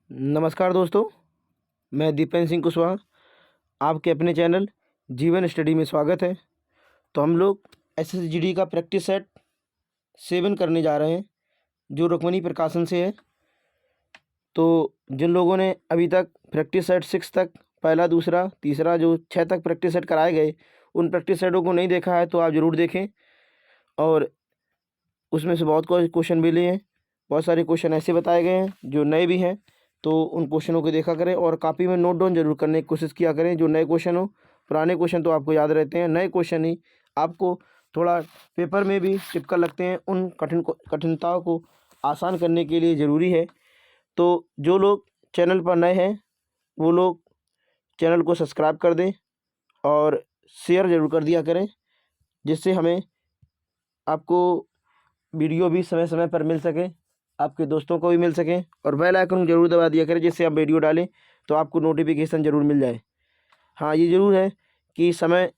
नमस्कार दोस्तों, मैं दीपेंद्र सिंह कुशवाहा आपके अपने चैनल जीवन स्टडी में स्वागत है। तो हम लोग एसएसजीडी का प्रैक्टिस सेट 7 करने जा रहे हैं, जो रुक्मिणी प्रकाशन से है। तो जिन लोगों ने अभी तक प्रैक्टिस सेट 6 तक पहला, दूसरा, तीसरा जो 6 तक प्रैक्टिस सेट कराए गए, उन प्रैक्टिस सेटों को नहीं देखा है तो आप ज़रूर देखें। और उसमें से बहुत क्वेश्चन भी लिए हैं, बहुत सारे क्वेश्चन ऐसे बताए गए हैं जो नए भी हैं, तो उन क्वेश्चनों को देखा करें और कॉपी में नोट डाउन जरूर करने की कोशिश किया करें। जो नए क्वेश्चन हो, पुराने क्वेश्चन तो आपको याद रहते हैं, नए क्वेश्चन ही आपको थोड़ा पेपर में भी टिपिकल लगते हैं। उन कठिनताओं को आसान करने के लिए ज़रूरी है। तो जो लोग चैनल पर नए हैं वो लोग चैनल को सब्सक्राइब कर दें और शेयर ज़रूर कर दिया करें, जिससे हमें आपको वीडियो भी समय समय पर मिल सके, आपके दोस्तों को भी मिल सके। और बेल आइकन जरूर दबा दिया करें, जिससे आप वीडियो डालें तो आपको नोटिफिकेशन ज़रूर मिल जाए। हाँ, ये ज़रूर है कि समय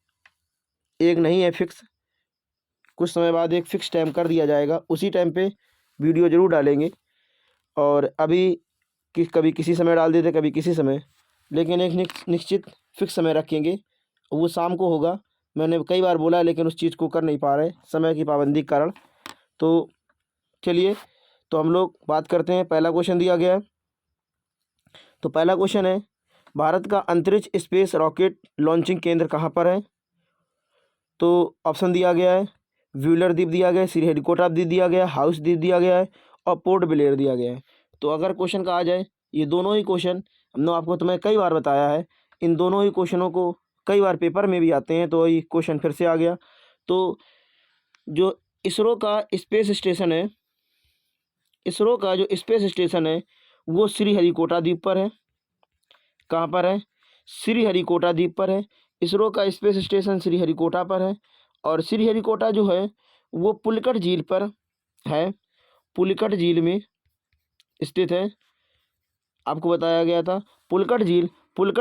एक नहीं है फिक्स, कुछ समय बाद एक फ़िक्स टाइम कर दिया जाएगा, उसी टाइम पे वीडियो ज़रूर डालेंगे। और अभी कभी किसी समय डाल देते, कभी किसी समय, लेकिन एक निश्चित फ़िक्स समय रखेंगे, वो शाम को होगा। मैंने कई बार बोला लेकिन उस चीज़ को कर नहीं पा रहे समय की पाबंदी के कारण। तो चलिए, तो हम लोग बात करते हैं। पहला क्वेश्चन दिया गया है, तो पहला क्वेश्चन है, भारत का अंतरिक्ष स्पेस रॉकेट लॉन्चिंग केंद्र कहाँ पर है? तो ऑप्शन दिया गया है, व्यूलर द्वीप दिया गया है, श्रीहरिकोटा द्वीप दिया गया है, हाउस द्वीप दिया गया है और पोर्ट ब्लेयर दिया गया है। तो अगर क्वेश्चन कहा जाए, ये दोनों ही क्वेश्चन हमने आपको मैं कई बार बताया है, इन दोनों ही क्वेश्चनों को कई बार पेपर में भी आते हैं, तो ये क्वेश्चन फिर से आ गया। तो जो इसरो का स्पेस स्टेशन है, इसरो का जो स्पेस स्टेशन है वो श्रीहरिकोटा द्वीप पर है। कहाँ पर है? श्रीहरिकोटा द्वीप पर है। इसरो का स्पेस स्टेशन श्रीहरिकोटा पर है। और श्रीहरिकोटा जो है वो पुलिकट झील पर है, पुलिकट झील में स्थित है। आपको बताया गया था पुलिकट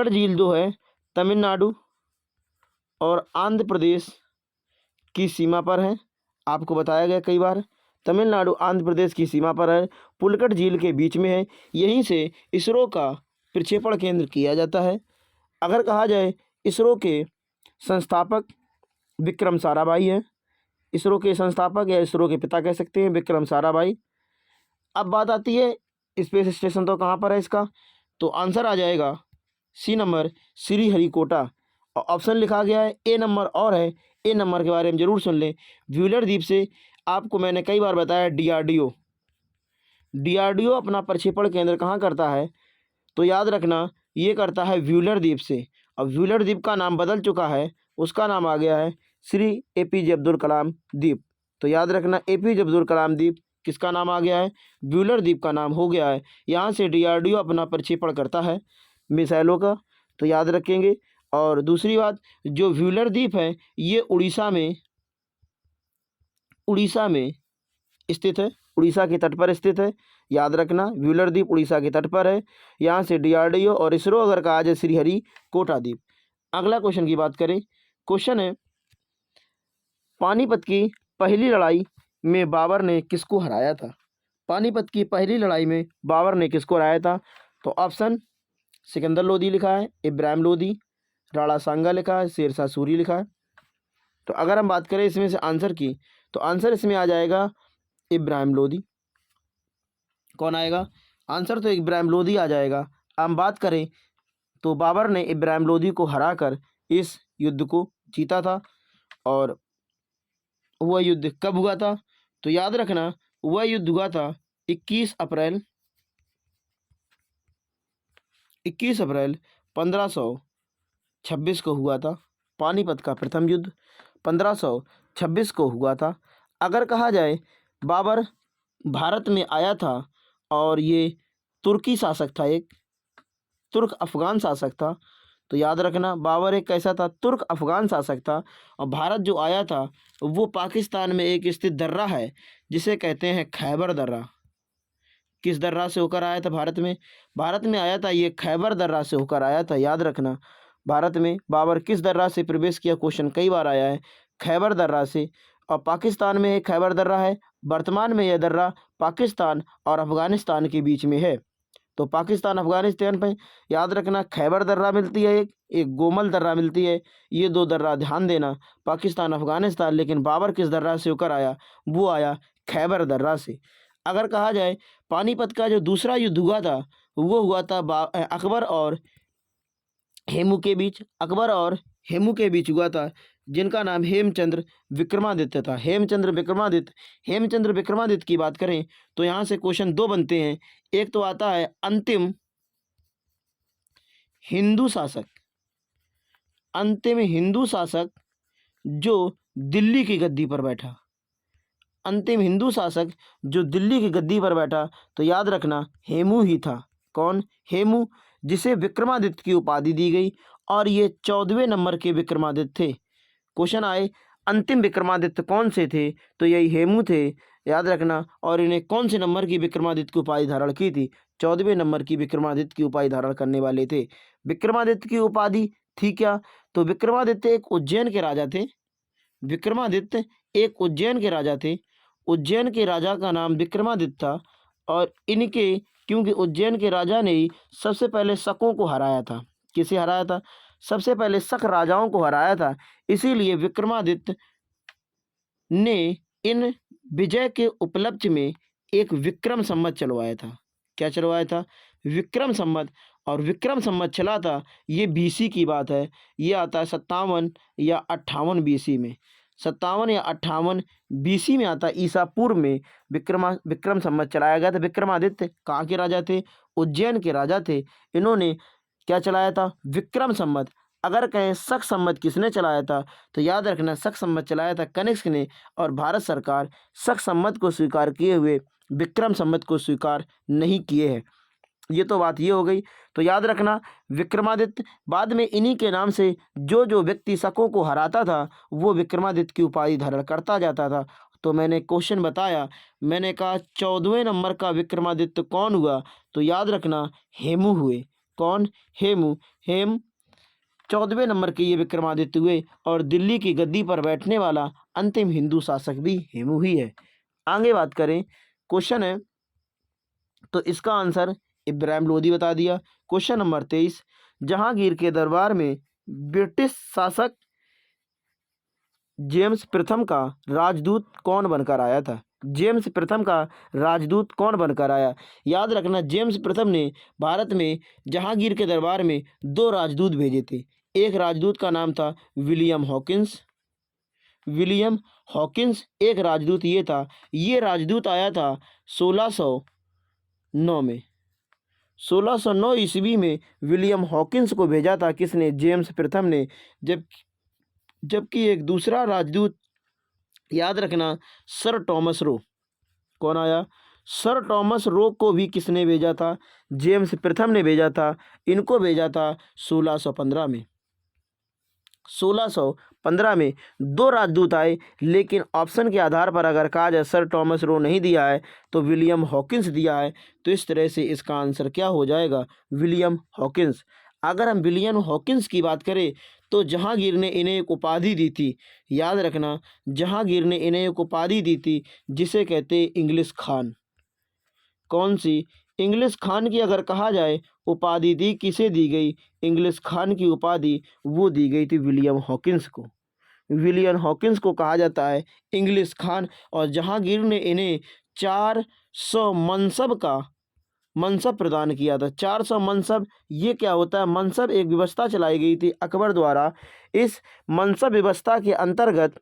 झील जो है तमिलनाडु और आंध्र प्रदेश की सीमा पर है। आपको बताया गया कई बार, तमिलनाडु आंध्र प्रदेश की सीमा पर है, पुलिकट झील के बीच में है। यहीं से इसरो का प्रक्षेपण केंद्र किया जाता है। अगर कहा जाए, इसरो के संस्थापक विक्रम साराभाई हैं। इसरो के संस्थापक या इसरो के पिता कह सकते हैं, विक्रम साराभाई। अब बात आती है स्पेस स्टेशन तो कहाँ पर है इसका, तो आंसर आ जाएगा सी नंबर, श्रीहरिकोटा। और ऑप्शन लिखा गया है ए नंबर और है, ए नंबर के बारे में जरूर सुन लें। व्यूलर द्वीप से आपको मैंने कई बार बताया, डीआरडीओ अपना प्रक्षेपण केंद्र कहाँ करता है, तो याद रखना ये करता है व्यूलर द्वीप से। अब व्यूलर द्वीप का नाम बदल चुका है, उसका नाम आ गया है श्री एपीजे अब्दुल कलाम द्वीप। तो याद रखना एपीजे अब्दुल कलाम द्वीप किसका नाम आ गया है, व्यूलर द्वीप का नाम हो गया है। यहाँ से डीआरडीओ अपना प्रक्षेपण करता है मिसाइलों का, तो याद रखेंगे। और दूसरी बात, जो व्यूलर द्वीप है ये उड़ीसा में स्थित है, उड़ीसा के तट पर स्थित है। याद रखना व्यूलर द्वीप उड़ीसा के तट पर है। यहाँ से डीआरडीओ और इसरो अगर कहा जाए श्रीहरिकोटा द्वीप। अगला क्वेश्चन की बात करें, क्वेश्चन है, पानीपत की पहली लड़ाई में बाबर ने किसको हराया था? पानीपत की पहली लड़ाई में बाबर ने किसको हराया था? तो ऑप्शन सिकंदर लोदी लिखा है, इब्राहिम लोदी, राणा सांगा लिखा है, शेरशाह सूरी लिखा है। तो अगर हम बात करें इसमें से आंसर की, तो आंसर इसमें आ जाएगा इब्राहिम लोदी। कौन आएगा? आंसर तो इब्राहिम लोदी आ जाएगा। हम बात करें तो बाबर ने इब्राहिम लोदी को हराकर इस युद्ध को जीता था। और वह युद्ध कब हुआ था? तो याद रखना वह युद्ध हुआ था 21 अप्रैल 1526 को हुआ था। पानीपत का प्रथम युद्ध 1526 को हुआ था। अगर कहा जाए बाबर भारत में आया था और ये तुर्की शासक था, एक तुर्क अफ़गान शासक था, तो याद रखना बाबर एक कैसा था, तुर्क अफ़गान शासक था। और भारत जो आया था वो पाकिस्तान में एक स्थित दर्रा है जिसे कहते हैं खैबर दर्रा। किस दर्रा से होकर आया था भारत में आया था, ये खैबर दर्रा से होकर आया था। याद रखना भारत में बाबर किस दर्रा से प्रवेश किया, क्वेश्चन कई बार आया है, खैबर दर्रा से। और पाकिस्तान में एक खैबर दर्रा है। वर्तमान में यह दर्रा पाकिस्तान और अफ़गानिस्तान के बीच में है। तो पाकिस्तान अफगानिस्तान पे याद रखना खैबर दर्रा मिलती है, एक गोमल दर्रा मिलती है। ये दो दर्रा ध्यान देना, पाकिस्तान अफगानिस्तान। लेकिन बाबर किस दर्रा से होकर आया? वो आया खैबर दर्रा से। अगर कहा जाए पानीपत का जो दूसरा युद्ध हुआ था वो हुआ था अकबर और हेमू के बीच। अकबर और हेमू के बीच हुआ था, जिनका नाम हेमचंद्र विक्रमादित्य था। हेमचंद्र विक्रमादित्य की बात करें तो यहाँ से क्वेश्चन दो बनते हैं। एक तो आता है अंतिम हिंदू शासक जो दिल्ली की गद्दी पर बैठा। अंतिम हिंदू शासक जो दिल्ली की गद्दी पर बैठा, तो याद रखना हेमू ही था। कौन? हेमू, जिसे विक्रमादित्य की उपाधि दी गई और ये 14वें नंबर के विक्रमादित्य थे। क्वेश्चन आए अंतिम विक्रमादित्य कौन से थे, तो यही हेमू थे, याद रखना। और इन्हें कौन से नंबर की विक्रमादित्य की उपाधि धारण की थी? 14वें नंबर की विक्रमादित्य की उपाधि धारण करने वाले थे। विक्रमादित्य की उपाधि थी क्या? तो विक्रमादित्य एक उज्जैन के राजा थे। विक्रमादित्य एक उज्जैन के राजा थे। उज्जैन के राजा का नाम विक्रमादित्य था। और इनके, क्योंकि उज्जैन के राजा ने ही सबसे पहले शकों को हराया था। किसे हराया था? सबसे पहले शक राजाओं को हराया था। इसीलिए विक्रमादित्य ने इन विजय के उपलक्ष्य में एक विक्रम संवत चलवाया था। क्या चलवाया था? विक्रम संवत। और विक्रम संवत चला था, ये बीसी की बात है। ये आता है 57 या 58 बीसी में। 57 या 58 बीसी में आता है, ईसा पूर्व में विक्रम संवत चलाया गया था। विक्रमादित्य कहाँ के राजा थे? उज्जैन के राजा थे। इन्होंने क्या चलाया था? विक्रम संवत। अगर कहें शक संवत किसने चलाया था, तो याद रखना शक संवत चलाया था कनिष्क ने। और भारत सरकार शक संवत को स्वीकार किए हुए विक्रम संवत को स्वीकार नहीं किए हैं। ये तो बात ये हो गई। तो याद रखना विक्रमादित्य, बाद में इन्हीं के नाम से जो जो व्यक्ति शकों को हराता था वो विक्रमादित्य की उपाधि धारण करता जाता था। तो मैंने क्वेश्चन बताया, मैंने कहा 14वें नंबर का विक्रमादित्य कौन हुआ, तो याद रखना हेमू हुए। कौन? हेमू। हेम 14वें नंबर के ये विक्रमादित्य हुए और दिल्ली की गद्दी पर बैठने वाला अंतिम हिंदू शासक भी हेमू ही है। आगे बात करें, क्वेश्चन है तो इसका आंसर इब्राहिम लोदी बता दिया। क्वेश्चन नंबर 23, जहांगीर के दरबार में ब्रिटिश शासक जेम्स प्रथम का राजदूत कौन बनकर आया था? जेम्स प्रथम का राजदूत कौन बनकर आया? याद रखना जेम्स प्रथम ने भारत में जहांगीर के दरबार में दो राजदूत भेजे थे। एक राजदूत का नाम था विलियम हॉकिंस। एक राजदूत ये था। ये राजदूत आया था 1609 में। 1609 ईस्वी में विलियम हॉकिंस को भेजा था। किसने? जेम्स प्रथम ने। जबकि एक दूसरा राजदूत, याद रखना, सर टॉमस रो। कौन आया? सर टॉमस रो को भी किसने भेजा था? जेम्स प्रथम ने भेजा था। इनको भेजा था 1615 में। 1615 में दो राजदूत आए, लेकिन ऑप्शन के आधार पर अगर कहा जाए सर टॉमस रो नहीं दिया है तो विलियम हॉकिंस दिया है। तो इस तरह से इसका आंसर क्या हो जाएगा? William Hawkins. अगर हम विलियम हॉकिंस की बात करें तो जहांगीर ने इन्हें एक उपाधि दी थी। याद रखना जहांगीर ने इन्हें एक उपाधि दी थी जिसे कहते इंग्लिश खान। कौन सी? इंग्लिश खान की अगर कहा जाए उपाधि दी किसे दी गई? इंग्लिश खान की उपाधि वो दी गई थी विलियम हॉकिंस को। विलियम हॉकिंस को कहा जाता है इंग्लिश खान। और जहांगीर ने इन्हें 400 मनसब प्रदान किया था। 400 मनसब, ये क्या होता है? मनसब एक व्यवस्था चलाई गई थी अकबर द्वारा। इस मनसब व्यवस्था के अंतर्गत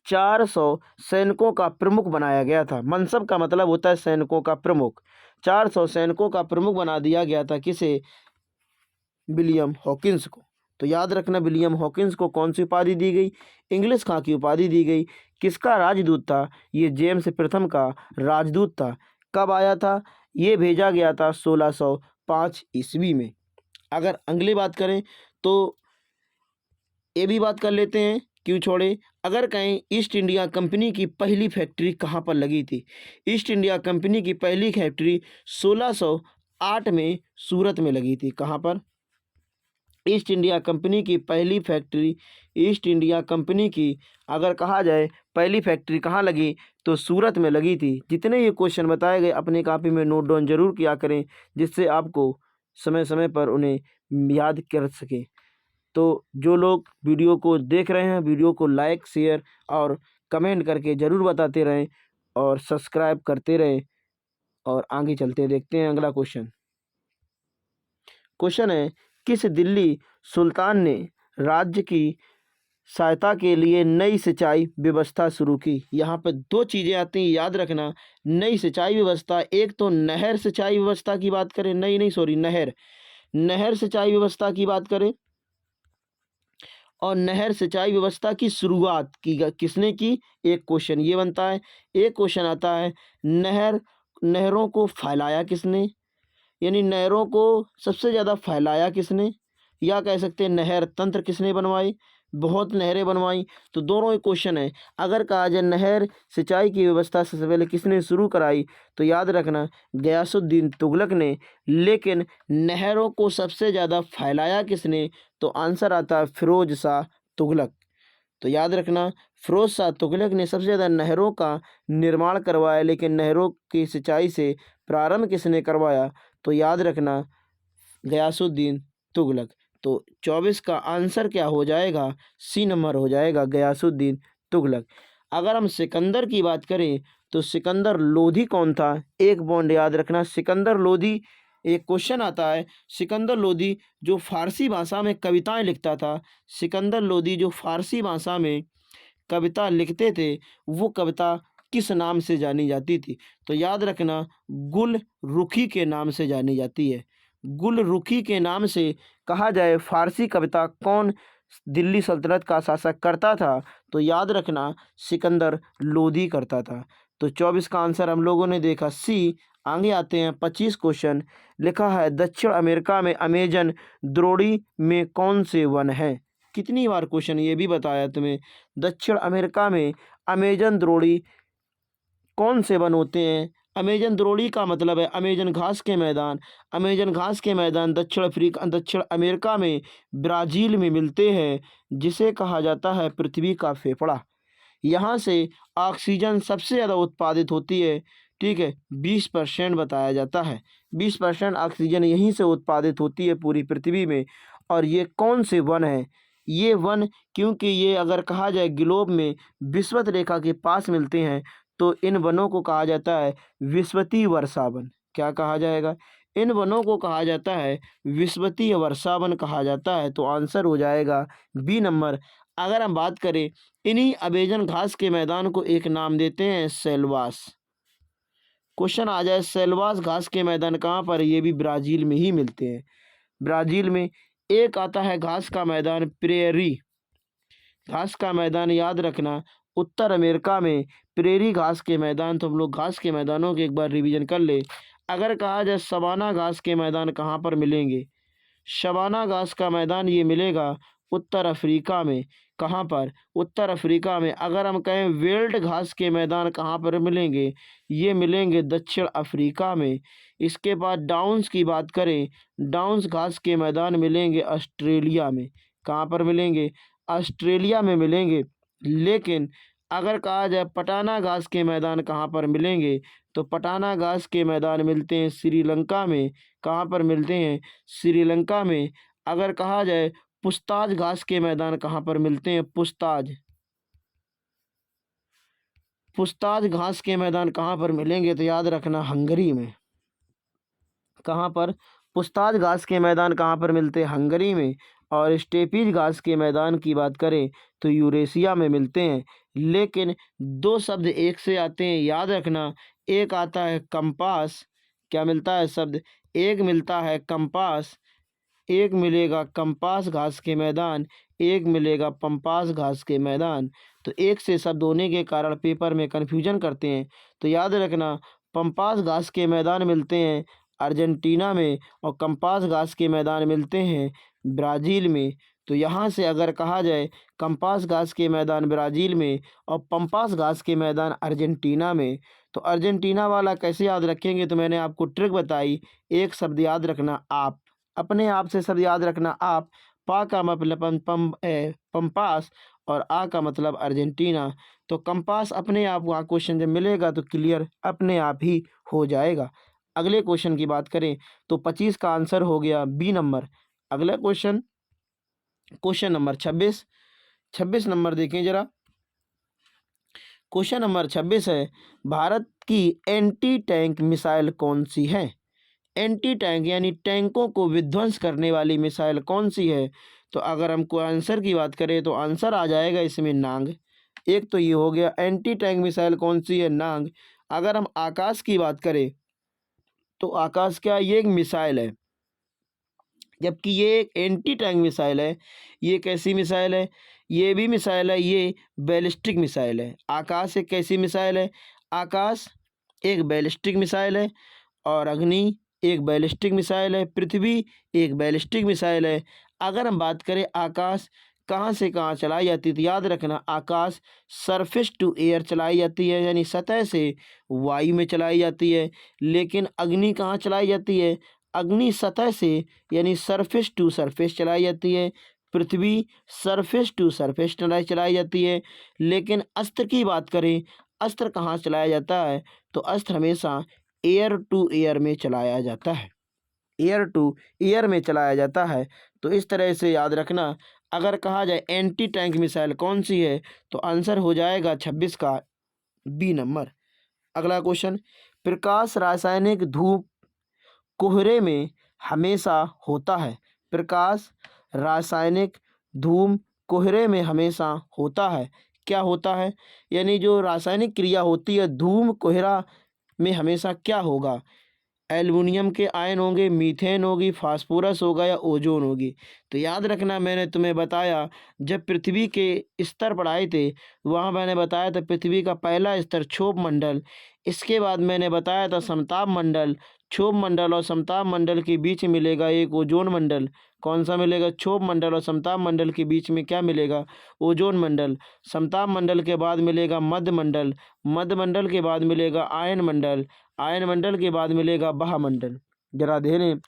400 सैनिकों का प्रमुख बनाया गया था। मनसब का मतलब होता है सैनिकों का प्रमुख। 400 सैनिकों का प्रमुख बना दिया गया था। किसे? विलियम हॉकिंस को। तो याद रखना विलियम हॉकिंस को कौन सी उपाधि दी गई? इंग्लिश खां की उपाधि दी गई। किसका राजदूत था? ये जेम्स प्रथम का राजदूत था। कब आया था? ये भेजा गया था 1605 ईस्वी में। अगर अगली बात करें तो ये भी बात कर लेते हैं, क्यों छोड़े। अगर कहें ईस्ट इंडिया कंपनी की पहली फैक्ट्री कहाँ पर लगी थी? ईस्ट इंडिया कंपनी की पहली फैक्ट्री 1608 में सूरत में लगी थी। कहाँ पर? ईस्ट इंडिया कंपनी की पहली फैक्ट्री, ईस्ट इंडिया कंपनी की अगर कहा जाए पहली फैक्ट्री कहाँ लगी तो सूरत में लगी थी। जितने ये क्वेश्चन बताए गए अपनी कॉपी में नोट डाउन जरूर किया करें, जिससे आपको समय समय पर उन्हें याद कर सकें। तो जो लोग वीडियो को देख रहे हैं, वीडियो को लाइक, शेयर और कमेंट करके ज़रूर बताते रहें और सब्सक्राइब करते रहें। और आगे चलते देखते हैं अगला क्वेश्चन। क्वेश्चन है, किस दिल्ली सुल्तान ने राज्य की सहायता के लिए नई सिंचाई व्यवस्था शुरू की? यहाँ पर दो चीज़ें आती हैं, याद रखना। नई सिंचाई व्यवस्था, एक तो नहर सिंचाई व्यवस्था की बात करें, नहर सिंचाई व्यवस्था की बात करें, और नहर सिंचाई व्यवस्था की शुरुआत किसने की? एक क्वेश्चन ये बनता है। एक क्वेश्चन आता है, नहरों को फैलाया किसने? यानी नहरों को सबसे ज़्यादा फैलाया किसने, या कह सकते हैं नहर तंत्र किसने बनवाई, बहुत नहरें बनवाई। तो दोनों ही क्वेश्चन है। अगर कहा जाए नहर सिंचाई की व्यवस्था सबसे पहले किसने शुरू कराई, तो याद रखना गयासुद्दीन तुगलक ने। लेकिन नहरों को सबसे ज़्यादा फैलाया किसने, तो आंसर आता है फिरोज शाह तुगलक। तो याद रखना फिरोज शाह तुगलक ने सबसे ज़्यादा नहरों का निर्माण करवाया। लेकिन नहरों की सिंचाई से प्रारंभ किसने करवाया, तो याद रखना गयासुद्दीन तुगलक। तो 24 का आंसर क्या हो जाएगा? सी नंबर हो जाएगा, गयासुद्दीन तुगलक। अगर हम सिकंदर की बात करें तो सिकंदर लोधी कौन था? एक बॉन्ड याद रखना, सिकंदर लोधी। एक क्वेश्चन आता है, सिकंदर लोधी जो फारसी भाषा में कविताएं लिखता था, सिकंदर लोधी जो फारसी भाषा में कविता लिखते थे, वो कविता किस नाम से जानी जाती थी? तो याद रखना गुल रुखी के नाम से जानी जाती है। गुल रुखी के नाम से कहा जाए फारसी कविता कौन दिल्ली सल्तनत का शासक करता था, तो याद रखना सिकंदर लोधी करता था। तो 24 का आंसर हम लोगों ने देखा सी। आगे आते हैं 25 क्वेश्चन। लिखा है, दक्षिण अमेरिका में अमेजन द्रोणी में कौन से वन हैं? कितनी बार क्वेश्चन ये भी बताया तुम्हें। दक्षिण अमेरिका में अमेजन द्रोणी कौन से वन होते हैं? अमेजन द्रोणी का मतलब है अमेजन घास के मैदान। अमेजन घास के मैदान दक्षिण अमेरिका में ब्राज़ील में मिलते हैं, जिसे कहा जाता है पृथ्वी का फेफड़ा। यहाँ से ऑक्सीजन सबसे ज़्यादा उत्पादित होती है। ठीक है, 20% बताया जाता है। 20% ऑक्सीजन यहीं से उत्पादित होती है पूरी पृथ्वी में। और ये कौन से वन हैं? ये वन, क्योंकि ये अगर कहा जाए ग्लोब में विषुवत रेखा के पास मिलते हैं, तो इन वनों को कहा जाता है विषुवतीय वर्षा वन। क्या कहा जाएगा? इन वनों को कहा जाता है विषुवतीय वर्षा वन कहा जाता है। तो आंसर हो जाएगा बी नंबर। अगर हम बात करें इन्हीं अमेजन घास के मैदान को एक नाम देते हैं सेल्वास। क्वेश्चन आ जाए सेल्वास घास के मैदान कहाँ पर? ये भी ब्राज़ील में ही मिलते हैं। ब्राज़ील में एक आता है घास का मैदान प्रेरी। घास का मैदान याद रखना उत्तर अमेरिका में प्रेरी घास के मैदान। तो हम लोग घास के मैदानों के एक बार रिवीजन कर ले। अगर कहा जाए सवाना घास के मैदान कहाँ पर मिलेंगे? शबाना घास का मैदान ये मिलेगा उत्तर अफ्रीका में। कहाँ पर? उत्तर अफ्रीका में। अगर हम कहें वेल्ड घास के मैदान कहाँ पर मिलेंगे? ये मिलेंगे दक्षिण अफ्रीका में। इसके बाद डाउन्स की बात करें, डाउन्स घास के मैदान मिलेंगे ऑस्ट्रेलिया में। कहाँ पर मिलेंगे? ऑस्ट्रेलिया में मिलेंगे। लेकिन अगर कहा जाए पटाना घास के मैदान कहाँ पर मिलेंगे, तो पटाना घास के मैदान मिलते हैं श्रीलंका में। कहाँ पर मिलते हैं? श्रीलंका में। अगर कहा जाए पुस्ताज घास के मैदान कहाँ पर मिलते हैं? पुस्ताज घास के मैदान कहाँ पर मिलेंगे? तो याद रखना हंगरी में। कहाँ पर? पुस्ताज घास के मैदान कहाँ पर मिलते हैं? हंगरी में। और स्टेपीज घास के मैदान की बात करें तो यूरेशिया में मिलते हैं। लेकिन दो शब्द एक से आते हैं, याद रखना। एक आता है कंपास। क्या मिलता है शब्द? एक मिलता है कंपास, एक मिलेगा कंपास घास के मैदान, एक मिलेगा पंपास घास के मैदान। तो एक से शब्द होने के कारण पेपर में कन्फ्यूजन करते हैं। तो याद रखना पंपास घास के मैदान मिलते हैं अर्जेंटीना में, और कंपास घास के मैदान मिलते हैं ब्राज़ील में। तो यहाँ से अगर कहा जाए कंपास घास के मैदान ब्राज़ील में और पंपास घास के मैदान अर्जेंटीना में, तो अर्जेंटीना वाला कैसे याद रखेंगे? तो मैंने आपको ट्रिक बताई। एक शब्द याद रखना आप, अपने आप से शब्द याद रखना आप। पा का मतलब पंपास और आ का मतलब अर्जेंटीना। तो कंपास अपने आप वहाँ क्वेश्चन जब मिलेगा तो क्लियर अपने आप ही हो जाएगा। अगले क्वेश्चन की बात करें तो 25 का आंसर हो गया बी नंबर। अगला क्वेश्चन, क्वेश्चन नंबर 26। 26 नंबर देखें जरा। क्वेश्चन नंबर 26 है, भारत की एंटी टैंक मिसाइल कौन सी है? एंटी टैंक यानी टैंकों को विध्वंस करने वाली मिसाइल कौन सी है? तो अगर हमको आंसर की बात करें तो आंसर आ जाएगा इसमें नांग। एक तो ये हो गया एंटी टैंक मिसाइल कौन सी है, नांग। अगर हम आकाश की बात करें तो आकाश क्या, ये एक मिसाइल है, जबकि ये एक एंटी टैंक मिसाइल है। ये कैसी मिसाइल है? ये भी मिसाइल है, ये बैलिस्टिक मिसाइल है। आकाश एक कैसी मिसाइल है? आकाश एक बैलिस्टिक मिसाइल है, और अग्नि एक बैलिस्टिक मिसाइल है, पृथ्वी एक बैलिस्टिक मिसाइल है। अगर हम बात करें आकाश कहाँ से कहाँ चलाई जाती है तो याद रखना, आकाश सरफेस टू एयर चलाई जाती है, यानी सतह से वायु में चलाई जाती है। लेकिन अग्नि कहाँ चलाई जाती है? अग्नि सतह से यानी सरफेस टू सरफेस चलाई जाती है। पृथ्वी सरफेस टू सरफेस चलाई जाती है। लेकिन अस्त्र की बात करें, अस्त्र कहाँ चलाया जाता है? तो अस्त्र हमेशा एयर टू एयर में चलाया जाता है, एयर टू एयर में चलाया जाता है। तो इस तरह से याद रखना, अगर कहा जाए एंटी टैंक मिसाइल कौन सी है तो आंसर हो जाएगा 26 का बी नंबर। अगला क्वेश्चन, प्रकाश रासायनिक धूप कोहरे में हमेशा होता है। प्रकाश रासायनिक धूम कोहरे में हमेशा होता है। क्या होता है? यानी जो रासायनिक क्रिया होती है धूम कोहरा में हमेशा क्या होगा? एल्युमिनियम के आयन होंगे, मीथेन होगी, फास्फोरस होगा या ओजोन होगी। तो याद रखना, मैंने तुम्हें बताया जब पृथ्वी के स्तर पढ़ाए थे वहाँ मैंने बताया था पृथ्वी का पहला स्तर क्षोभ मंडल, इसके बाद मैंने बताया था समताप मंडल। क्षोभ मंडल और समताप मंडल के बीच मिलेगा एक ओजोन मंडल। कौन सा मिलेगा? क्षोभ मंडल और समताप मंडल के बीच में क्या मिलेगा? ओजोन मंडल। समताप मंडल के बाद मिलेगा मध्य मंडल, मध्य मंडल के बाद मिलेगा आयन मंडल, आयन मंडल के बाद मिलेगा बहामंडल। जरा ध्यान,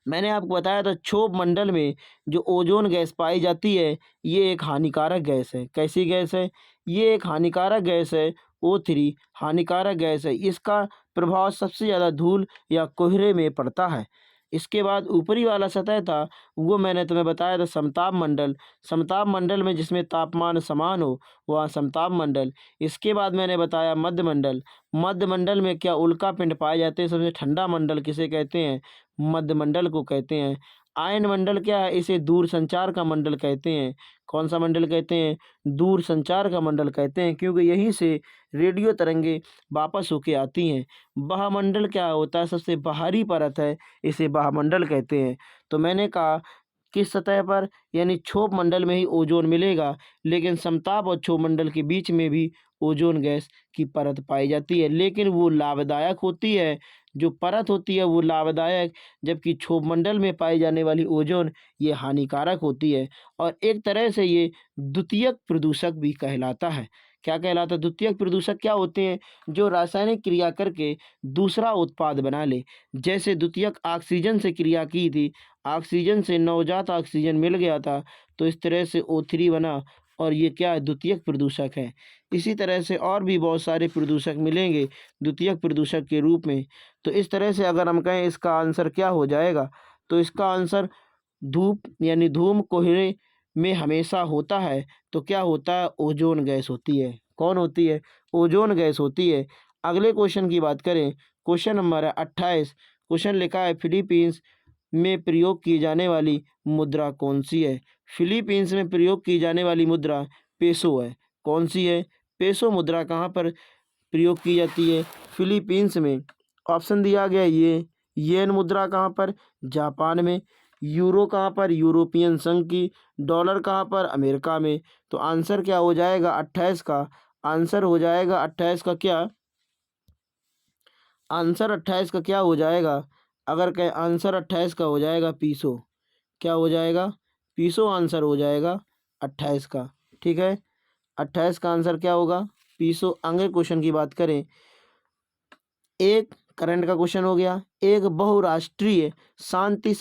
मैंने आपको बताया था क्षोभ मंडल में जो ओजोन गैस पाई जाती है ये एक हानिकारक गैस है। कैसी गैस है? ये एक हानिकारक गैस है, O3 हानिकारक गैस है। इसका प्रभाव सबसे ज़्यादा धूल या कोहरे में पड़ता है। इसके बाद ऊपरी वाला सतह था वो मैंने तुम्हें बताया था समताप मंडल। समताप मंडल में जिसमें तापमान समान हो वह समताप मंडल। इसके बाद मैंने बताया मध्य मंडल। मध्य मंडल में क्या उल्का पिंड पाए जाते हैं। सबसे ठंडा मंडल किसे कहते हैं? मध्य मंडल को कहते हैं। आयन मंडल क्या है? इसे दूर संचार का मंडल कहते हैं। कौन सा मंडल कहते हैं? दूर संचार का मंडल कहते हैं, क्योंकि यहीं से रेडियो तरंगे वापस होके आती हैं। बहामंडल क्या होता है? सबसे बाहरी परत है, इसे बहामंडल कहते हैं। तो मैंने कहा किस सतह पर, यानी क्षोभ मंडल में ही ओजोन मिलेगा, लेकिन समताप और क्षोभ मंडल के बीच में भी ओजोन गैस की परत पाई जाती है, लेकिन वो लाभदायक होती है। जो परत होती है वो लाभदायक, जबकि क्षोभ मंडल में पाई जाने वाली ओजोन ये हानिकारक होती है। और एक तरह से ये द्वितीयक प्रदूषक भी कहलाता है। क्या कहलाता है? द्वितीयक प्रदूषक क्या होते हैं? जो रासायनिक क्रिया करके दूसरा उत्पाद बना ले। जैसे द्वितीयक ऑक्सीजन से क्रिया की थी, ऑक्सीजन से नवजात ऑक्सीजन मिल गया था, तो इस तरह से O3 बना, और ये क्या है? द्वितीयक प्रदूषक है। इसी तरह से और भी बहुत सारे प्रदूषक मिलेंगे द्वितीयक प्रदूषक के रूप में। तो इस तरह से अगर हम कहें इसका आंसर क्या हो जाएगा, तो इसका आंसर धूप यानी धूम कोहरे में हमेशा होता है। तो क्या होता है? ओजोन गैस होती है। कौन होती है? ओजोन गैस होती है। अगले क्वेश्चन की बात करें, क्वेश्चन नंबर है 28। क्वेश्चन लिखा है फिलीपींस में प्रयोग की जाने वाली मुद्रा कौन सी है? फिलीपींस में प्रयोग की जाने वाली मुद्रा पेसो है। कौन सी है? पेसो मुद्रा कहाँ पर प्रयोग की जाती है? फिलीपींस में। ऑप्शन दिया गया ये, येन मुद्रा कहाँ पर? जापान में। यूरो कहाँ पर? यूरोपियन संघ की। डॉलर कहाँ पर? अमेरिका में। तो आंसर क्या हो जाएगा 28 का? आंसर हो जाएगा 28 का क्या? आंसर 28 का क्या हो जाएगा? अगर कहें आंसर 28 का हो जाएगा पीसो। क्या हो जाएगा? पीसो आंसर हो जाएगा 28 का। ठीक है, 28 का आंसर क्या होगा? पीसो। अगले क्वेश्चन की बात करें, एक करंट का क्वेश्चन हो गया। एक बहुराष्ट्रीय शांति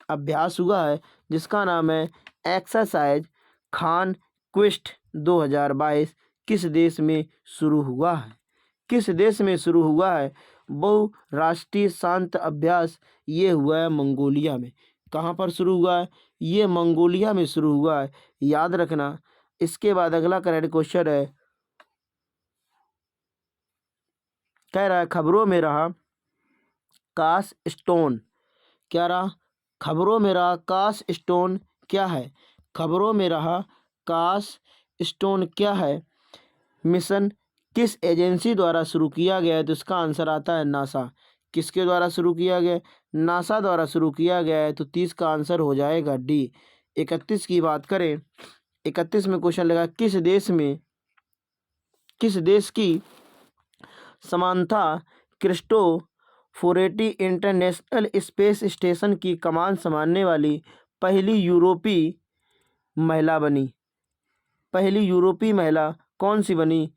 अभ्यास हुआ है जिसका नाम है एक्सरसाइज खान क्विस्ट 2022 किस देश में शुरू हुआ है? किस देश में शुरू हुआ है? बहुराष्ट्रीय शांत अभ्यास ये हुआ है मंगोलिया में। कहाँ पर शुरू हुआ है? ये मंगोलिया में शुरू हुआ है, याद रखना। इसके बाद अगला करेक्ट क्वेश्चन है, कह रहा है खबरों में रहा काश स्टोन। क्या रहा? खबरों में रहा काश स्टोन क्या है? खबरों में रहा काश स्टोन क्या है? मिशन किस एजेंसी द्वारा शुरू किया गया है? तो इसका आंसर आता है नासा। किसके द्वारा शुरू किया गया? नासा द्वारा शुरू किया गया है। तो 30 का आंसर हो जाएगा डी। 31 की बात करें, 31 में क्वेश्चन लगा किस देश की Samantha Cristoforetti international space station की कमान संभालने वाली पहली यूरोपीय महिला बनी? पहली यूरोपीय महिला कौन सी बनी?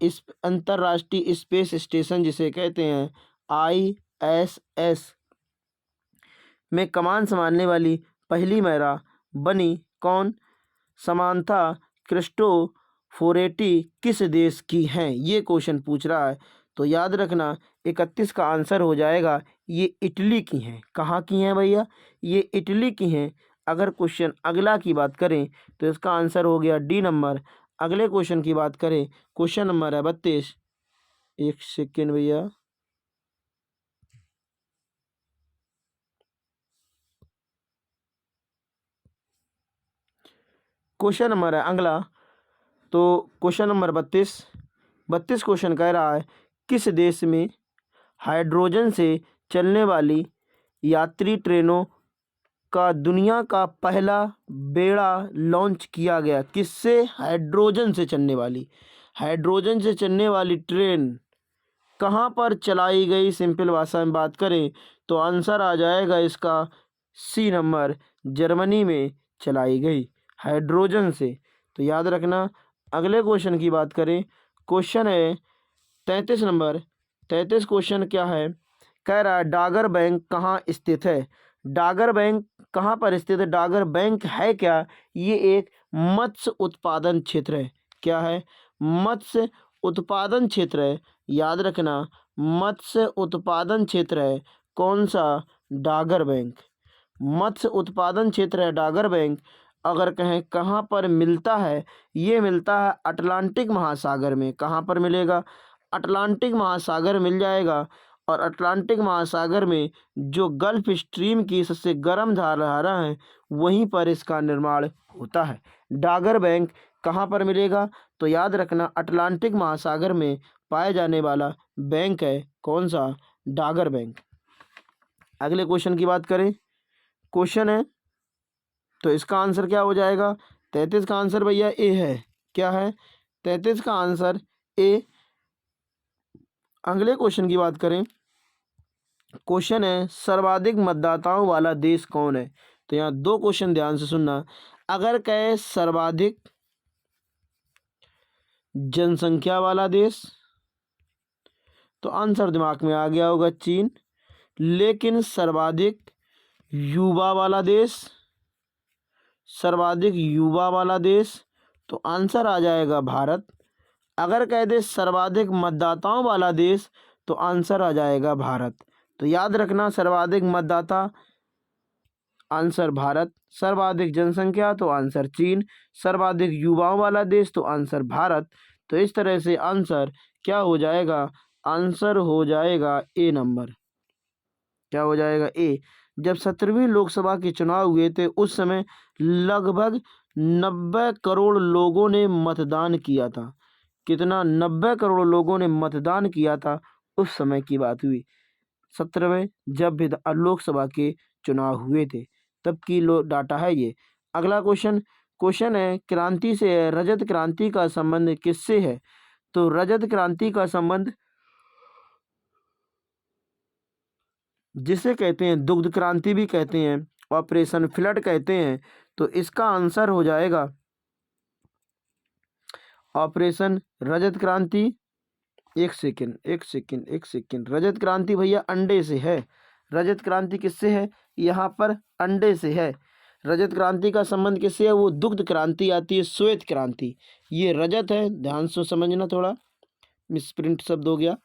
इस अंतर्राष्ट्रीय स्पेस स्टेशन जिसे कहते हैं ISS में कमान संभालने वाली पहली महिला बनी कौन? समांथा क्रिस्टोफोरेटी किस देश की हैं? ये क्वेश्चन पूछ रहा है। तो याद रखना 31 का आंसर हो जाएगा ये इटली की हैं। कहाँ की हैं भैया? ये इटली की हैं। अगर क्वेश्चन अगला की बात करें तो इसका आंसर हो गया डी नंबर। अगले क्वेश्चन की बात करें, क्वेश्चन नंबर है 32। एक सेकेंड भैया, क्वेश्चन नंबर है अगला। तो क्वेश्चन नंबर 32 क्वेश्चन कह रहा है किस देश में हाइड्रोजन से चलने वाली यात्री ट्रेनों का दुनिया का पहला बेड़ा लॉन्च किया गया? किससे? हाइड्रोजन से चलने वाली ट्रेन कहाँ पर चलाई गई? सिंपल भाषा में बात करें तो आंसर आ जाएगा इसका सी नंबर, जर्मनी में चलाई गई हाइड्रोजन से। तो याद रखना। अगले क्वेश्चन की बात करें, क्वेश्चन है 33 नंबर। 33 क्वेश्चन क्या है? कह रहा है डागर बैंक कहाँ स्थित है? डागर बैंक कहाँ पर स्थित है? डागर बैंक है क्या? ये एक मत्स्य उत्पादन क्षेत्र है। क्या है? मत्स्य उत्पादन क्षेत्र है। याद रखना, मत्स्य उत्पादन क्षेत्र है। कौन सा? डागर बैंक मत्स्य उत्पादन क्षेत्र है डागर बैंक। अगर कहें कहाँ पर मिलता है, ये मिलता है अटलांटिक महासागर में। कहाँ पर मिलेगा? अटलांटिक महासागर मिल जाएगा। और अटलांटिक महासागर में जो गल्फ स्ट्रीम की सबसे गर्म धारा है वहीं पर इसका निर्माण होता है। डागर बैंक कहाँ पर मिलेगा? तो याद रखना अटलांटिक महासागर में पाए जाने वाला बैंक है। कौन सा? डागर बैंक। अगले क्वेश्चन की बात करें, क्वेश्चन है तो इसका आंसर क्या हो जाएगा? 33 का आंसर भैया ए है। क्या है? 33 का आंसर ए। अगले क्वेश्चन की बात करें, क्वेश्चन है सर्वाधिक मतदाताओं वाला देश कौन है? तो यहाँ दो क्वेश्चन ध्यान से सुनना। अगर कहे सर्वाधिक जनसंख्या वाला देश तो आंसर दिमाग में आ गया होगा चीन। लेकिन सर्वाधिक युवा वाला देश तो आंसर आ जाएगा भारत। अगर कह दे सर्वाधिक मतदाताओं वाला देश तो आंसर आ जाएगा भारत। तो याद रखना सर्वाधिक मतदाता आंसर भारत, सर्वाधिक जनसंख्या तो आंसर चीन, सर्वाधिक युवाओं वाला देश तो आंसर भारत। तो इस तरह से आंसर क्या हो जाएगा? आंसर हो जाएगा ए नंबर। क्या हो जाएगा? ए। जब 17वीं लोकसभा के चुनाव हुए थे उस समय लगभग 90 करोड़ लोगों ने मतदान किया था। कितना? 90 करोड़ लोगों ने मतदान किया था। उस समय की बात हुई 17वें जब भी लोकसभा के चुनाव हुए थे तब की डाटा है ये। अगला क्वेश्चन है क्रांति से है, रजत क्रांति का संबंध किससे है? तो रजत क्रांति का संबंध जिसे कहते हैं दुग्ध क्रांति भी कहते हैं, ऑपरेशन फ्लड कहते हैं। तो इसका आंसर हो जाएगा ऑपरेशन रजत क्रांति। एक सेकेंड, रजत क्रांति भैया अंडे से है। रजत क्रांति किससे है? यहाँ पर अंडे से है। रजत क्रांति का संबंध किससे है? वो दुग्ध क्रांति आती है, श्वेत क्रांति। ये रजत है, ध्यान से समझना, थोड़ा मिसप्रिंट शब्द हो गया।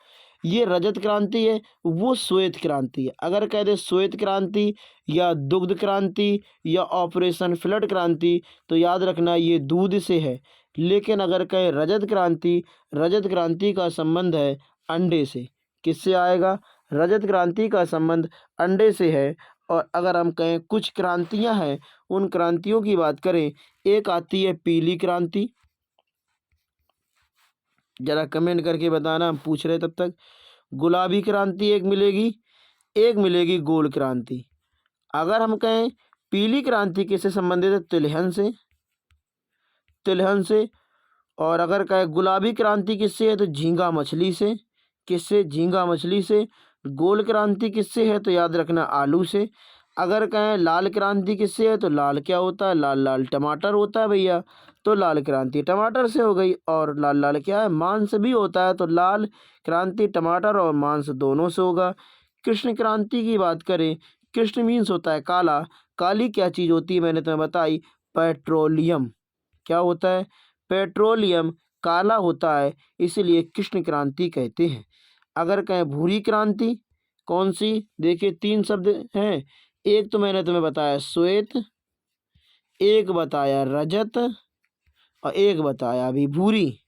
ये रजत क्रांति है, वो श्वेत क्रांति है। अगर कह दे श्वेत क्रांति या दुग्ध क्रांति या ऑपरेशन फ्लड क्रांति तो याद रखना ये दूध से है। लेकिन अगर कहे रजत क्रांति, रजत क्रांति का संबंध है अंडे से। किससे आएगा? रजत क्रांति का संबंध अंडे से है। और अगर हम कहें कुछ क्रांतियां हैं, उन क्रांतियों की बात करें, एक आती है पीली क्रांति। जरा कमेंट करके बताना, हम पूछ रहे तब तक। गुलाबी क्रांति एक मिलेगी, एक मिलेगी गोल क्रांति। अगर हम कहें पीली क्रांति किससे संबंधित है? तिलहन से, तिलहन से। और अगर कहें गुलाबी क्रांति किससे है? तो झींगा मछली से। किससे? झींगा मछली से। गोल क्रांति किससे है? तो याद रखना आलू से। अगर कहें लाल क्रांति किससे है? तो लाल क्या होता है? लाल लाल टमाटर होता है भैया, तो लाल क्रांति टमाटर से हो गई। और लाल लाल क्या है? मांस भी होता है, तो लाल क्रांति टमाटर और मांस दोनों से होगा। कृष्ण क्रांति की बात करें, कृष्ण मीन्स होता है काला। काली क्या चीज़ होती है? मैंने तुम्हें बताई, पेट्रोलियम। क्या होता है? पेट्रोलियम काला होता है, इसीलिए कृष्ण क्रांति कहते हैं। अगर कहें भूरी क्रांति, कौन सी? देखिए 3 शब्द हैं। एक तो मैंने तुम्हें बताया श्वेत, एक बताया रजत और एक बताया अभी भूरी।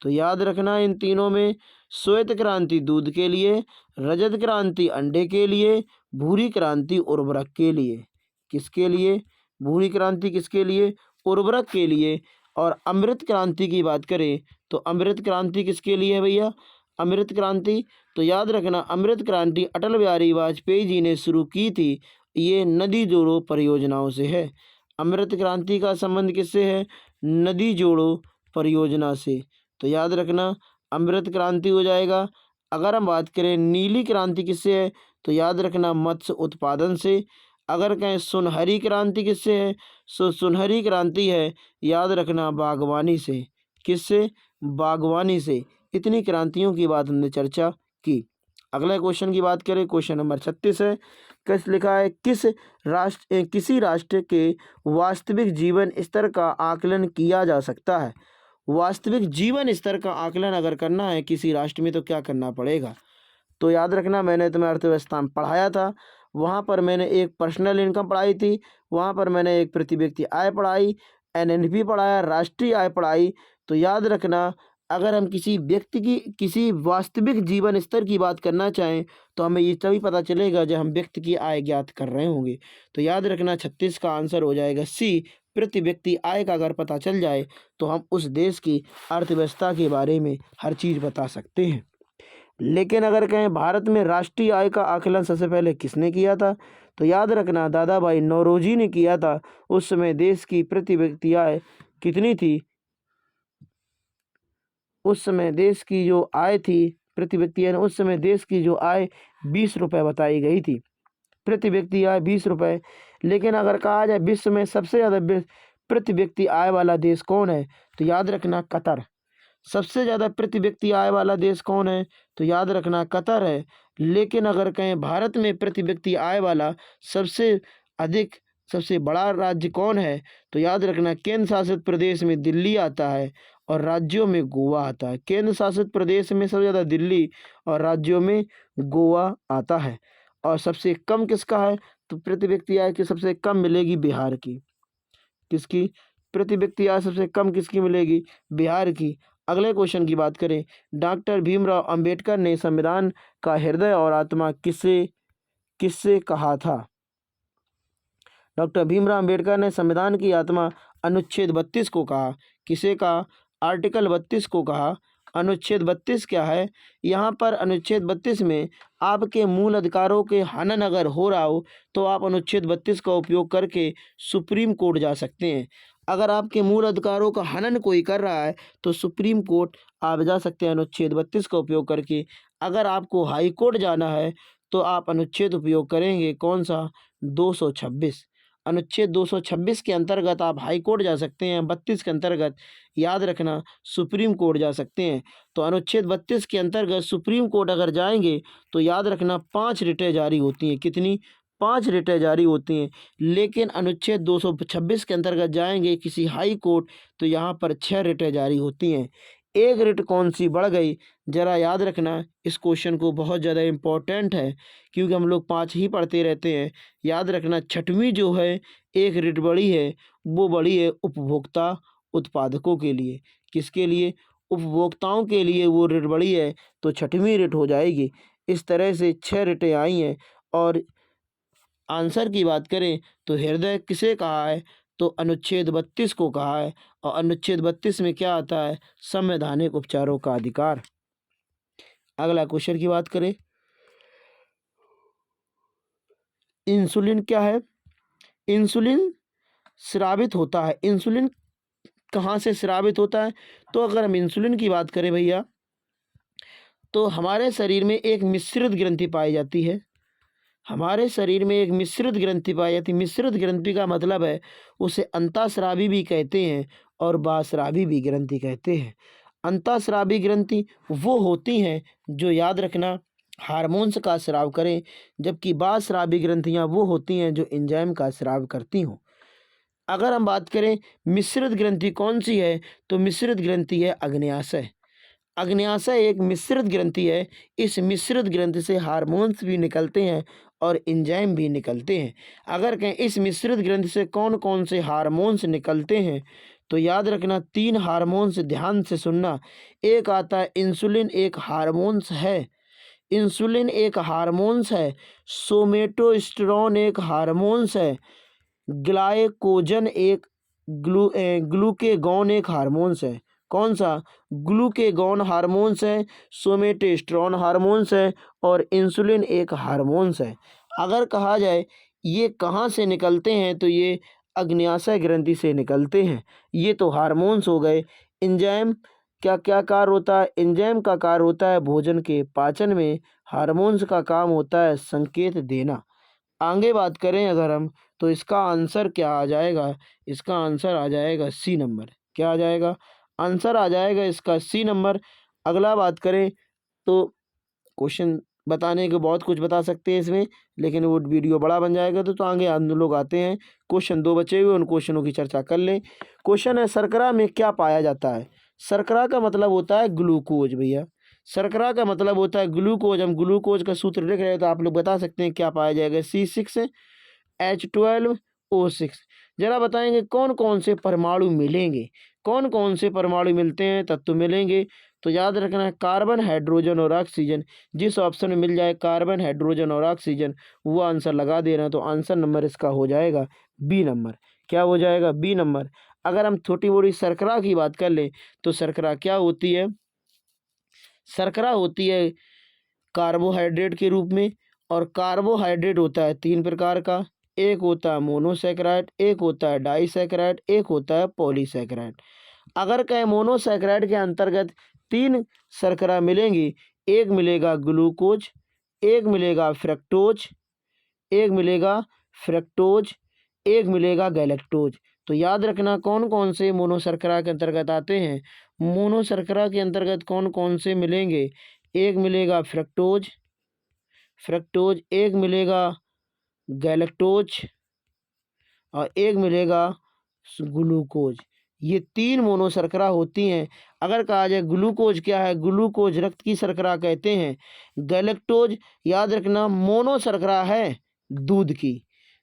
तो याद रखना इन तीनों में श्वेत क्रांति दूध के लिए, रजत क्रांति अंडे के लिए, भूरी क्रांति उर्वरक के लिए। किसके लिए? भूरी क्रांति किसके लिए? उर्वरक के लिए। और अमृत क्रांति की बात करें तो अमृत क्रांति किसके लिए है भैया? अमृत क्रांति, तो याद रखना अमृत क्रांति अटल बिहारी वाजपेयी जी ने शुरू की थी। ये नदी जोड़ो परियोजनाओं से है। अमृत क्रांति का संबंध किससे है? नदी जोड़ो परियोजना से। तो याद रखना अमृत क्रांति हो जाएगा। अगर हम बात करें नीली क्रांति किससे है? तो याद रखना मत्स्य उत्पादन से। अगर कहें सुनहरी क्रांति किससे है? सुनहरी क्रांति है, याद रखना बागवानी से। किससे? बागवानी से। इतनी क्रांतियों की बात हमने चर्चा की। अगले क्वेश्चन की बात करें, क्वेश्चन नंबर 36 है। किस लिखा है? किसी राष्ट्र के वास्तविक जीवन स्तर का आकलन किया जा सकता है। वास्तविक जीवन स्तर का आकलन अगर करना है किसी राष्ट्र में तो क्या करना पड़ेगा? तो याद रखना मैंने तुम्हें अर्थव्यवस्था में पढ़ाया था। वहाँ पर मैंने एक पर्सनल इनकम पढ़ाई थी, वहाँ पर मैंने एक प्रति व्यक्ति आय पढ़ाई, एनएनपी पढ़ाया, राष्ट्रीय आय पढ़ाई। तो याद रखना अगर हम किसी व्यक्ति की किसी वास्तविक जीवन स्तर की बात करना चाहें तो हमें ये तभी पता चलेगा जब हम व्यक्ति की आय ज्ञात कर रहे होंगे। तो याद रखना 36 का आंसर हो जाएगा सी। प्रति व्यक्ति आय का अगर पता चल जाए तो हम उस देश की अर्थव्यवस्था के बारे में हर चीज़ बता सकते हैं। लेकिन अगर कहें भारत में राष्ट्रीय आय का आकलन सबसे पहले किसने किया था? तो याद रखना दादा भाई नौरोजी ने किया था। उस समय देश की प्रति व्यक्ति आय कितनी थी? उस समय देश की जो आय थी प्रति व्यक्ति आय, उस समय देश की जो आय 20 रुपये बताई गई थी। प्रति व्यक्ति आय 20 रुपये। लेकिन अगर कहा जाए विश्व में सबसे ज़्यादा प्रति व्यक्ति आय वाला देश कौन है? तो याद रखना कतर। सबसे ज़्यादा प्रति व्यक्ति आय वाला देश कौन है? तो याद रखना कतर है। लेकिन अगर कहें भारत में प्रति व्यक्ति आय वाला सबसे अधिक सबसे बड़ा राज्य कौन है? तो याद रखना केंद्र शासित प्रदेश में दिल्ली आता है और राज्यों में गोवा आता है। केंद्र शासित प्रदेश में सबसे ज़्यादा दिल्ली और राज्यों में गोवा आता है। और सबसे कम किसका है? तो प्रति व्यक्ति आय की सबसे कम मिलेगी बिहार की। किसकी? प्रति व्यक्ति आय सबसे कम किसकी मिलेगी? बिहार की। अगले क्वेश्चन की बात करें, डॉक्टर भीमराव अंबेडकर ने संविधान का हृदय और आत्मा किससे किससे कहा था? डॉक्टर भीमराव अंबेडकर ने संविधान की आत्मा अनुच्छेद 32 को कहा। किसे कहा? आर्टिकल 32 को कहा। अनुच्छेद 32 क्या है? यहाँ पर अनुच्छेद 32 में आपके मूल अधिकारों के हनन अगर हो रहा हो तो आप अनुच्छेद 32 का उपयोग करके सुप्रीम कोर्ट जा सकते हैं। अगर आपके मूल अधिकारों का हनन कोई कर रहा है तो सुप्रीम कोर्ट आप जा सकते हैं अनुच्छेद 32 का उपयोग करके। अगर आपको हाई कोर्ट जाना है तो आप अनुच्छेद उपयोग करेंगे कौन सा? 226। अनुच्छेद 226 के अंतर्गत आप हाई कोर्ट जा सकते हैं, 32 के अंतर्गत याद रखना सुप्रीम कोर्ट जा सकते हैं। तो अनुच्छेद 32 के अंतर्गत सुप्रीम कोर्ट अगर जाएंगे तो याद रखना 5 रिटें जारी होती हैं। कितनी? 5 रिटें जारी होती हैं। लेकिन अनुच्छेद 226 के अंतर्गत जाएंगे किसी हाई कोर्ट तो यहाँ पर 6 रिटें जारी होती हैं। एक रिट कौन सी बढ़ गई, ज़रा याद रखना। इस क्वेश्चन को बहुत ज़्यादा इम्पोर्टेंट है क्योंकि हम लोग 5 ही पढ़ते रहते हैं। याद रखना 6वीं जो है एक रिट बड़ी है, वो बड़ी है उपभोक्ता उत्पादकों के लिए। किसके लिए? उपभोक्ताओं के लिए वो रिट बड़ी है, तो 6वीं रिट हो जाएगी। इस तरह से 6 रिटें आई हैं। और आंसर की बात करें तो हृदय किसे कहा है? तो अनुच्छेद 32 को कहा है। और अनुच्छेद 32 में क्या आता है? संवैधानिक उपचारों का अधिकार। अगला क्वेश्चन की बात करें, इंसुलिन क्या है? इंसुलिन स्रावित होता है। इंसुलिन कहाँ से स्रावित होता है? तो अगर हम इंसुलिन की बात करें भैया, तो हमारे शरीर में एक मिश्रित ग्रंथि पाई जाती है। हमारे शरीर में एक मिश्रित ग्रंथि पाई जाती है। मिश्रित ग्रंथि का मतलब है उसे अंतःस्रावी भी कहते हैं और बाह्यस्रावी भी ग्रंथि कहते हैं। अंतःस्रावी ग्रंथि वो होती हैं जो याद रखना हार्मोन्स का स्राव करें, जबकि बाह्यस्रावी ग्रंथियाँ वो होती हैं जो एंजाइम का स्राव करती हों। अगर हम बात करें मिश्रित ग्रंथि कौन सी है, तो मिश्रित ग्रंथि है अग्न्याशय। अग्न्याशय एक मिश्रित ग्रंथि है। इस मिश्रित ग्रंथि से हार्मोन्स भी निकलते हैं और एंजाइम भी निकलते हैं। अगर कहें इस मिश्रित ग्रंथि से कौन कौन से हार्मोन्स निकलते हैं, तो याद रखना 3 हार्मोन्स, ध्यान से सुनना। एक आता है इंसुलिन, एक हार्मोन्स है। इंसुलिन एक हार्मोन्स है। सोमेटोस्टेरोन एक हार्मोन्स है। ग्लाइकोजन एक ग्लूकेगॉन एक हार्मोन्स है। कौन सा? ग्लूकेगॉन हार्मोन्स है, सोमेटेस्टेरोन हार्मोन्स है और इंसुलिन एक हार्मोन्स है। अगर कहा जाए ये कहाँ से निकलते हैं, तो ये अग्न्याशय ग्रंथि से निकलते हैं। ये तो हार्मोन्स हो गए। एंजाइम क्या क्या कार्य होता है? एंजाइम का कार्य होता है भोजन के पाचन में। हार्मोन्स का काम होता है संकेत देना। आगे बात करें अगर हम, तो इसका आंसर क्या आ जाएगा? इसका आंसर आ जाएगा सी नंबर। क्या आ जाएगा? आंसर आ जाएगा इसका सी नंबर। अगला बात करें तो क्वेश्चन बताने के बहुत कुछ बता सकते हैं इसमें, लेकिन वो वीडियो बड़ा बन जाएगा। तो आगे हम लोग आते हैं, क्वेश्चन 2 बचे हुए, उन क्वेश्चनों की चर्चा कर लें। क्वेश्चन है शर्करा में क्या पाया जाता है? शर्करा का मतलब होता है ग्लूकोज भैया। शर्करा का मतलब होता है ग्लूकोज। हम ग्लूकोज का सूत्र लिख रहे हैं तो आप लोग बता सकते हैं क्या पाया जाएगा? C6H12O6। जरा बताएंगे कौन कौन से परमाणु मिलेंगे? कौन कौन से परमाणु मिलते हैं, तत्व मिलेंगे? तो याद रखना है कार्बन, हाइड्रोजन और ऑक्सीजन। जिस ऑप्शन में मिल जाए कार्बन, हाइड्रोजन और ऑक्सीजन, वो आंसर लगा देना। तो आंसर नंबर इसका हो जाएगा बी नंबर। क्या हो जाएगा? B number. अगर हम छोटी मोटी शर्करा की बात कर लें तो शर्करा क्या होती है? शर्करा होती है कार्बोहाइड्रेट के रूप में। और कार्बोहाइड्रेट होता है 3 प्रकार का। एक होता है मोनोसैकेराइड, एक होता है डाइसैकेराइड, एक होता है पॉलीसैकेराइड। अगर कहें मोनोसैकेराइड के अंतर्गत 3 शर्करा मिलेंगी। एक मिलेगा ग्लूकोज, एक मिलेगा फ्रक्टोज, एक मिलेगा फ्रक्टोज, एक मिलेगा गैलेक्टोज। तो याद रखना कौन कौन से मोनोशर्करा के अंतर्गत आते हैं। मोनोशर्करा के अंतर्गत कौन कौन से मिलेंगे? एक मिलेगा फ्रक्टोज, एक मिलेगा गैलेक्टोज और एक मिलेगा ग्लूकोज। ये 3 मोनोशर्करा होती हैं। अगर कहा जाए ग्लूकोज क्या है? ग्लूकोज रक्त की शर्करा कहते हैं। गैलेक्टोज याद रखना मोनोशर्करा है दूध की।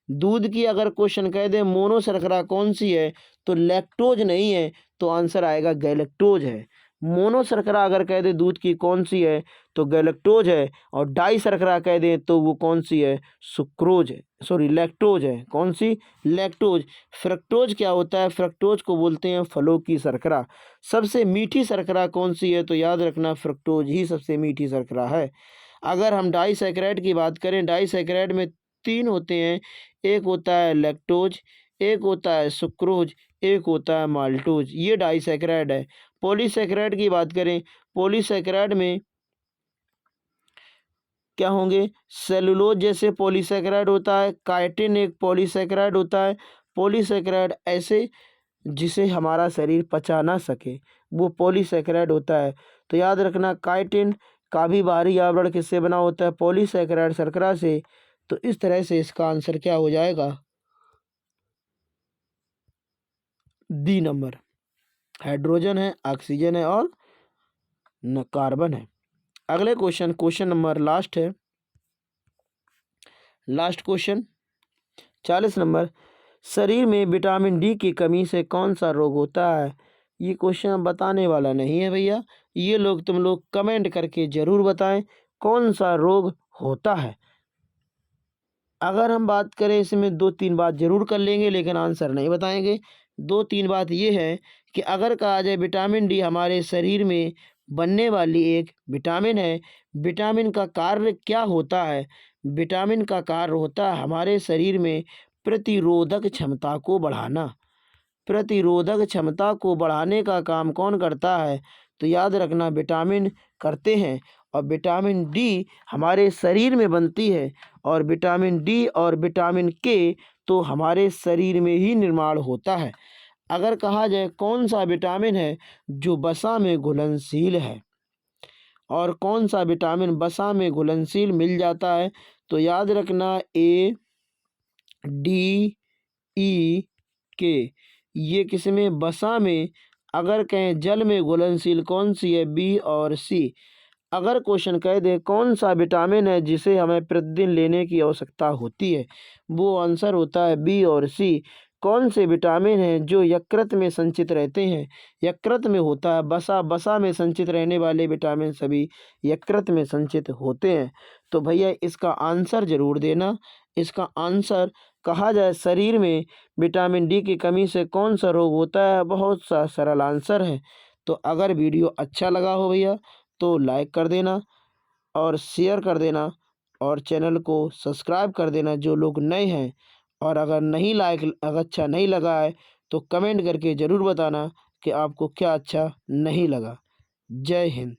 दूध की अगर क्वेश्चन कह दे मोनो शर्करा कौन सी है, तो लैक्टोज नहीं है, तो आंसर आएगा गैलेक्टोज है। मोनो शर्करा अगर कह दे दूध की कौन सी है, तो गैलेक्टोज है। और डाई शर्करा कह दें तो वो कौन सी है? सुक्रोज है, सॉरी लैक्टोज है। कौन सी? लैक्टोज। फ्रक्टोज क्या होता है? फ्रक्टोज को बोलते हैं फलों की शर्करा। सबसे मीठी शर्करा कौन सी है? तो याद रखना फ्रक्टोज ही सबसे मीठी शर्करा है। अगर हम डाईसैकेराइड की बात करें, डाईसैकेराइड में 3 होते हैं। एक होता है लैक्टोज, एक होता है सुक्रोज, एक होता है माल्टोज। ये डाईसैकेराइड है। पॉलीसैकेराइड की बात करें, पॉलीसैकेराइड में क्या होंगे? सेलुलोज जैसे पॉलीसेकेराइड होता है, काइटिन एक पॉलीसेकेराइड होता है, पॉलीसेकेराइड ऐसे जिसे हमारा शरीर पचा ना सके वो पॉलीसेकेराइड होता है। तो याद रखना काइटिन का भी बाहरी आवरण किससे बना होता है? पॉलीसेकेराइड शर्करा से। तो इस तरह से इसका आंसर क्या हो जाएगा? D number. हाइड्रोजन है, ऑक्सीजन है और न कार्बन है। अगले क्वेश्चन नंबर लास्ट है, लास्ट क्वेश्चन 40 नंबर। शरीर में विटामिन डी की कमी से कौन सा रोग होता है? ये क्वेश्चन बताने वाला नहीं है भैया, ये लोग तुम लोग कमेंट करके ज़रूर बताएं कौन सा रोग होता है। अगर हम बात करें इसमें 2-3 बात ज़रूर कर लेंगे लेकिन आंसर नहीं बताएंगे। 2-3 बात ये है कि अगर कहा जाए विटामिन डी हमारे शरीर में बनने वाली एक विटामिन है। विटामिन का कार्य क्या होता है? विटामिन का कार्य होता है हमारे शरीर में प्रतिरोधक क्षमता को बढ़ाना। प्रतिरोधक क्षमता को बढ़ाने का काम कौन करता है? तो याद रखना विटामिन करते हैं। और विटामिन डी हमारे शरीर में बनती है और विटामिन डी और विटामिन के तो हमारे शरीर में ही निर्माण होता है। अगर कहा जाए कौन सा विटामिन है जो वसा में घुलनशील है और कौन सा विटामिन वसा में घुलनशील मिल जाता है? तो याद रखना ए, डी, ई, के। ये किसमें? वसा में। अगर कहें जल में घुलनशील कौन सी है? बी और सी। अगर क्वेश्चन कह दे कौन सा विटामिन है जिसे हमें प्रतिदिन लेने की आवश्यकता होती है? वो आंसर होता है बी और सी। कौन से विटामिन हैं जो यकृत में संचित रहते हैं? यकृत में होता है वसा। वसा में संचित रहने वाले विटामिन सभी यकृत में संचित होते हैं। तो भैया इसका आंसर ज़रूर देना। इसका आंसर कहा जाए शरीर में विटामिन डी की कमी से कौन सा रोग होता है? बहुत सा सरल आंसर है। तो अगर वीडियो अच्छा लगा हो भैया तो लाइक कर देना और शेयर कर देना और चैनल को सब्सक्राइब कर देना जो लोग नए हैं। और अगर अच्छा नहीं लगा है तो कमेंट करके ज़रूर बताना कि आपको क्या अच्छा नहीं लगा। जय हिंद।